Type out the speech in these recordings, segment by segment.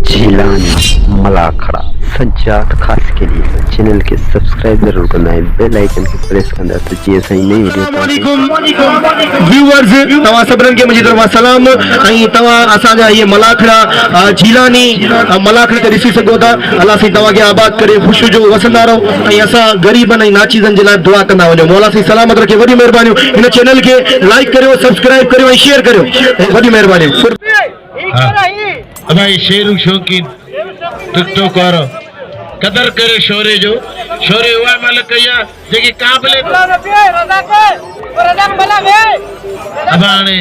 झीलानी मलाखड़ा सज्जाद खास के लिए चैनल के सब्सक्राइब जरूर करना है, बेल आइकन के प्रेस करना तो जी सही नहीं व्यूअर्स तवा सबरन के मुझे तरफ सलाम आई तवा असाजा ये मलाखड़ा झीलानी मलाखड़ा के ऋषि सगो था अल्लाह से तवा के आबाद करे खुश जो वसंदा रहो आई असा गरीबन आई नाचीजन जे लाइ दुआ कंदा वजो मौला से सलामत रखे वडी मेहरबानी इन चैनल के लाइक करियो सब्सक्राइब करियो और शेयर करियो वडी मेहरबानी भाई शेरू शौकीन टिकटॉक वारो कदर करे शोरे जो शोरे हुआ मालिक या जेकी काबिले अबाने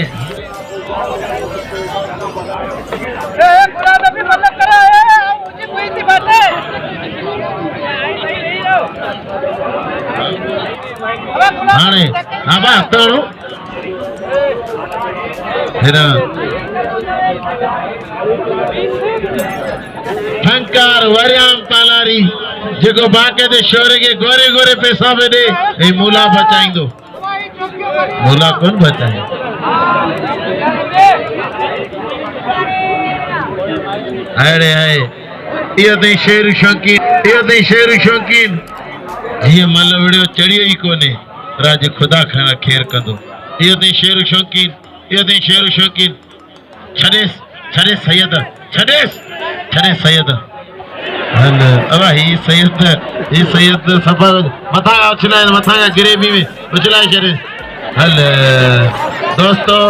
हाने आबा तणो हेरा फंकार वरियाम पालारी जेको बाके दे शोरे के गोरे गोरे पैसा में दे ए मूला बचाइंदो मूला कौन बचाए अरे आए ये दे शेर शौकीन ये मल वीडियो चढ़ियो ही कोने राज खुदा खाना खैर कंदो ये दे शेर शौकीन छड़े सैयद हल अबा ही सैयद सफर मथा उछलाए मथा ग्रेवी में उछलाए छड़े हल दोस्तों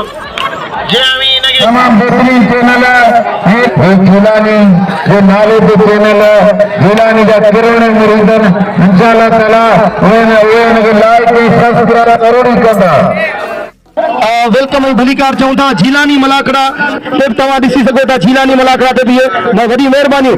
तमाम बेहतरीन चैनल है झीलानी जो नाले जो चैनल है झीलानी का करोड़े मुरीदन इंशाअल्लाह ताला उन्हें लाइक सब्सक्राइब करोड़ी कंदा वेलकम भलीकार चऊं था झीलानी मलाखड़ा तवा ॾिसी सघो था झीलानी मलाखड़ा ते बि वॾी महिरबानी